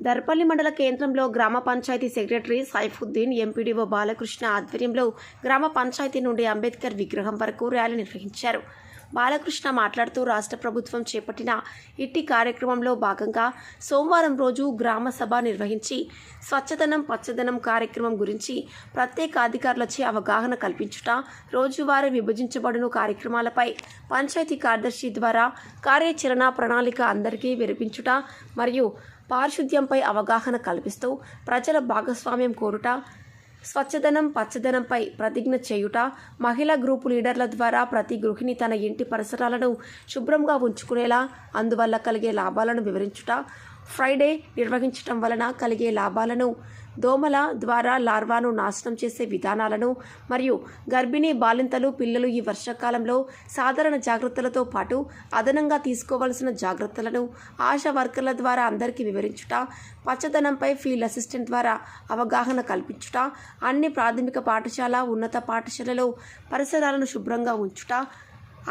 దర్పల్లి మండల కేంద్రంలో గ్రామ పంచాయతీ సెక్రటరీ సైఫుద్దీన్, ఎంపీడీఓ బాలకృష్ణ ఆధ్వర్యంలో గ్రామ పంచాయతీ నుండి అంబేద్కర్ విగ్రహం వరకు ర్యాలీ నిర్వహించారు. బాలకృష్ణ మాట్లాడుతూ రాష్ట్ర ప్రభుత్వం చేపట్టిన ఇట్టి కార్యక్రమంలో భాగంగా సోమవారం రోజు గ్రామ సభ నిర్వహించి స్వచ్ఛదనం పచ్చదనం కార్యక్రమం గురించి ప్రత్యేక అధికారులచే అవగాహన కల్పించుట, రోజువారీ విభజించబడిన కార్యక్రమాలపై పంచాయతీ కార్యదర్శి ద్వారా కార్యాచరణ ప్రణాళిక అందరికీ వినిపించుట మరియు పారిశుద్ధ్యంపై అవగాహన కల్పిస్తూ ప్రజల భాగస్వామ్యం కోరుట, స్వచ్ఛదనం పచ్చదనంపై ప్రతిజ్ఞ చేయుట, మహిళా గ్రూపు లీడర్ల ద్వారా ప్రతి గృహిణి తన ఇంటి పరిసరాలను శుభ్రంగా ఉంచుకునేలా అందువల్ల కలిగే లాభాలను వివరించుట, ఫ్రైడే నిర్వహించటం వలన కలిగే లాభాలను, దోమల ద్వారా లార్వాను నాశనం చేసే విధానాలను మరియు గర్భిణీ బాలింతలు పిల్లలు ఈ వర్షాకాలంలో సాధారణ జాగ్రత్తలతో పాటు అదనంగా తీసుకోవాల్సిన జాగ్రత్తలను ఆశా వర్కర్ల ద్వారా అందరికీ వివరించుట, పచ్చదనంపై ఫీల్డ్ అసిస్టెంట్ ద్వారా అవగాహన కల్పించుట, అన్ని ప్రాథమిక పాఠశాల ఉన్నత పాఠశాలలో పరిసరాలను శుభ్రంగా ఉంచుట,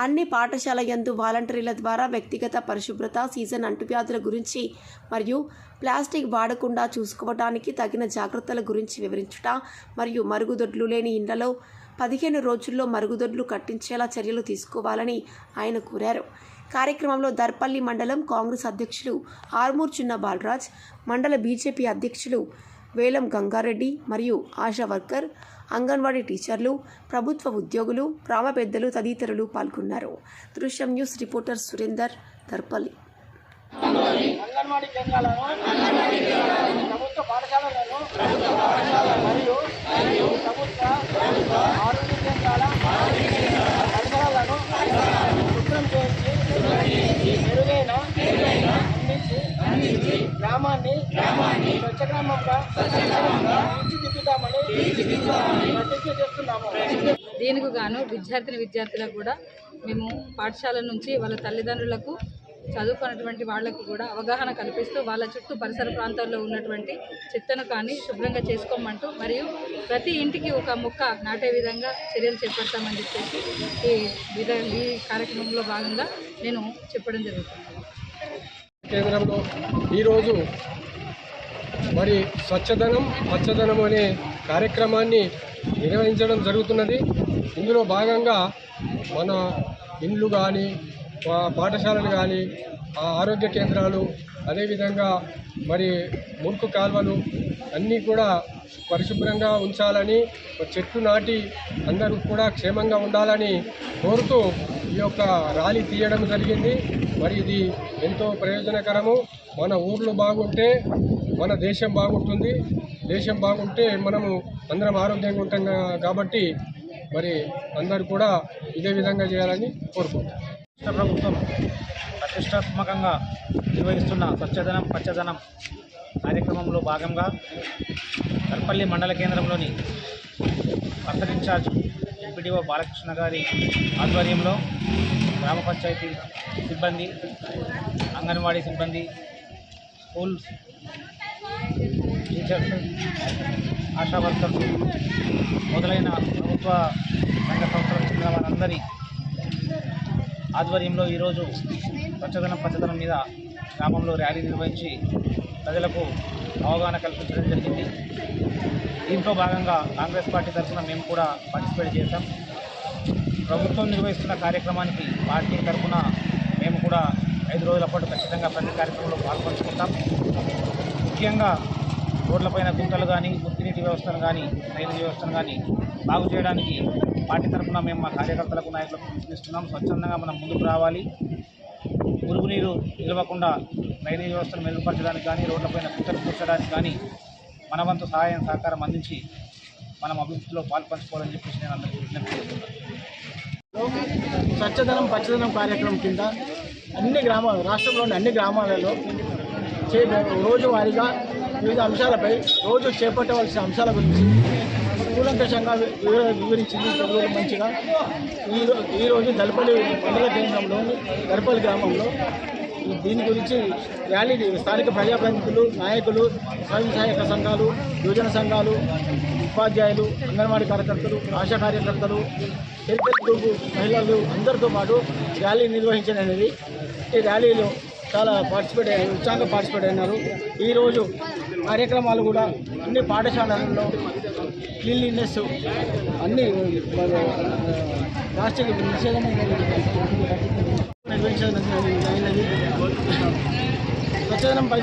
అన్ని పాఠశాల యందు వాలంటీర్ల ద్వారా వ్యక్తిగత పరిశుభ్రత, సీజన్ అంటువ్యాధుల గురించి మరియు ప్లాస్టిక్ వాడకుండా చూసుకోవడానికి తగిన జాగ్రత్తల గురించి వివరించుట మరియు మరుగుదొడ్లు లేని ఇండ్లలో 15 రోజుల్లో మరుగుదొడ్లు కట్టించేలా చర్యలు తీసుకోవాలని ఆయన కోరారు. కార్యక్రమంలో దర్పల్లి మండలం కాంగ్రెస్ అధ్యక్షులు ఆర్మూర్ చిన్న బాలరాజ్, మండల బీజేపీ అధ్యక్షులు వేలం గంగారెడ్డి మరియు ఆశా వర్కర్, అంగన్వాడీ టీచర్లు, ప్రభుత్వ ఉద్యోగులు, గ్రామ పెద్దలు తదితరులు పాల్గొన్నారు. దృశ్యం న్యూస్ రిపోర్టర్ సురేందర్, దర్పల్లి. అంగన్వాడీ కేంద్రాలను, ప్రభుత్వ పాఠశాలలను మరియు ప్రభుత్వ ఆరోగ్య కేంద్రాల పరిసరాలను శుభ్రం చేయించి మెరుగైన అందించి గ్రామాన్ని స్వచ్ఛ గ్రామంగా తీర్చిదిద్దుతామని ప్రతిజ్ఞ చేస్తున్నాము. దీనికి గాను విద్యార్థులకు కూడా మేము పాఠశాల నుంచి వాళ్ళ తల్లిదండ్రులకు చదువుకున్నటువంటి వాళ్లకు కూడా అవగాహన కల్పిస్తూ వాళ్ళ చుట్టూ పరిసర ప్రాంతాల్లో ఉన్నటువంటి చెత్తను కానీ శుభ్రంగా చేసుకోమంటూ మరియు ప్రతి ఇంటికి ఒక మొక్క నాటే విధంగా చర్యలు చేపడతామని చెప్పేసి ఈ కార్యక్రమంలో భాగంగా నేను చెప్పడం జరుగుతుంది. కేంద్రంలో ఈరోజు మరి స్వచ్ఛదనం పచ్చదనం అనే కార్యక్రమాన్ని నిర్వహించడం జరుగుతున్నది. ఇందులో భాగంగా మన ఇండ్లు కానీ పాఠశాలలు కానీ ఆరోగ్య కేంద్రాలు, అదేవిధంగా మరి మురికి కాల్వలు అన్నీ కూడా పరిశుభ్రంగా ఉంచాలని, చెట్లు నాటి అందరూ కూడా క్షేమంగా ఉండాలని కోరుతూ ఈ యొక్క ర్యాలీ తీయడం జరిగింది. మరి ఇది ఎంతో ప్రయోజనకరము. మన ఊర్లు బాగుంటే మన దేశం బాగుంటుంది, దేశం బాగుంటే మనము అందరం ఆరోగ్యంగా ఉంటాం కాబట్టి మరి అందరూ కూడా ఇదే విధంగా చేయాలని కోరుకుంటున్నాం. రాష్ట్ర ప్రభుత్వం ప్రతిష్టాత్మకంగా నిర్వహిస్తున్న స్వచ్ఛదనం పచ్చదనం కార్యక్రమంలో భాగంగా దర్పల్లి మండల కేంద్రంలోని అర్బన్ ఇన్ఛార్జ్ ఎంపీడీఓ బాలకృష్ణ గారి ఆధ్వర్యంలో గ్రామ పంచాయతీ సిబ్బంది, అంగన్వాడీ సిబ్బంది, స్కూల్ టీచర్స్, ఆశా వర్కర్స్ మొదలైన ప్రభుత్వ రంగ సంస్థలకు చెందిన వారందరి ఆధ్వర్యంలో ఈరోజు స్వచ్ఛదనం పచ్చదనం మీద గ్రామంలో ర్యాలీ నిర్వహించి ప్రజలకు అవగాహన కల్పించడం జరిగింది. దీంట్లో భాగంగా కాంగ్రెస్ పార్టీ తరఫున మేము కూడా పార్టిసిపేట్ చేశాం. ప్రభుత్వం నిర్వహిస్తున్న కార్యక్రమానికి పార్టీ తరఫున మేము కూడా 5 రోజుల పాటు ఖచ్చితంగా ప్రతి కార్యక్రమంలో పాల్పంచుకుంటాం. ముఖ్యంగా రోడ్లపైన గుంటలు కానీ, మురికినీటి వ్యవస్థను కానీ, డ్రైనేజ్ వ్యవస్థను కానీ బాగు చేయడానికి పార్టీ తరఫున మేము మా కార్యకర్తలకు, నాయకులకు పిలుపునిస్తున్నాం. స్వచ్ఛందంగా మనం ముందుకు రావాలి. మురుగునీరు నిలవకుండా డ్రైనేజ్ వ్యవస్థను మెరుగుపరచడానికి కానీ, రోడ్లపైన గుంటలు కూర్చడానికి కానీ మన వంతు సహాయం సహకారం అందించి మనం అభివృద్ధిలో పాల్పంచుకోవాలని చెప్పేసి నేను అందరికీ విజ్ఞప్తి చేస్తున్నాను. స్వచ్ఛదనం పచ్చదనం కార్యక్రమం కింద రాష్ట్రంలోని అన్ని గ్రామాలలో రోజువారీగా వివిధ అంశాలపై రోజు చేపట్టవలసిన అంశాల గురించి కూలంకషంగా వివరించింది. మంచిగా ఈరోజు దర్పల్లి మండల కేంద్రంలోని దర్పల్లి గ్రామంలో దీని గురించి ర్యాలీ స్థానిక ప్రజాప్రతినిధులు, నాయకులు, స్వయం సహాయక సంఘాలు, యువజన సంఘాలు, ఉపాధ్యాయులు, అంగన్వాడీ కార్యకర్తలు, ఆశా కార్యకర్తలు, హెల్త్ గ్రూపు మహిళలు అందరితో పాటు ర్యాలీ నిర్వహించడం అనేది. ఈ ర్యాలీలో చాలా ఉత్సాహంగా పార్టిసిపేట్ అయినారు. ఈరోజు కార్యక్రమాలు కూడా అన్ని పాఠశాలల్లో క్లీన్లీనెస్ అన్ని ప్లాస్టిక్ నిషేధం నిర్వహించదగినది. స్వచ్ఛదనంపై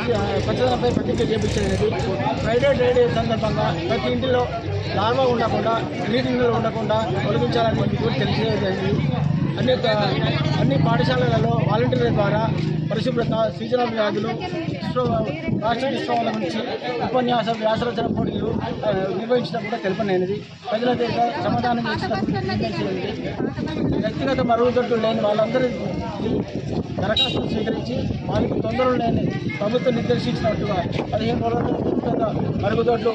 ప్రతిజ్ఞ చేయించదగినది. ఫ్రైడే డే సందర్భంగా ప్రతి ఇంటిలో లార్వా ఉండకుండా నీటిలో ఉండకుండా తొలగించాలని కూడా తెలిసేది. అన్ని పాఠశాలలలో వాలంటీర్ల ద్వారా పరిశుభ్రత, సీజనల్ వ్యాధులు, రాష్ట్ర విశ్వాల నుంచి ఉపన్యాస వ్యాసరచన పోటీలు నిర్వహించడం కూడా తెలుపనైనది. ప్రజల దగ్గర సమాధానం చేసినప్పుడు వ్యక్తిగత మరుగుదొడ్లు లేని వాళ్ళందరూ దరఖాస్తులు స్వీకరించి వాళ్ళకి తొందరలు లేని ప్రభుత్వం నిర్దేశించినట్టుగా 15 రోజుల వ్యక్తిగత మరుగుదొడ్లు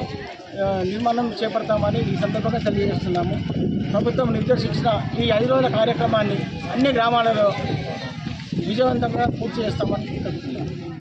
నిర్మాణం చేపడతామని ఈ సందర్భంగా తెలియజేస్తున్నాము. ప్రభుత్వం నిర్దేశించిన ఈ 5 రోజుల కార్యక్రమాన్ని అన్ని గ్రామాలలో విజయవంతంగా పూర్తి చేస్తామని తెలుపుతున్నాము.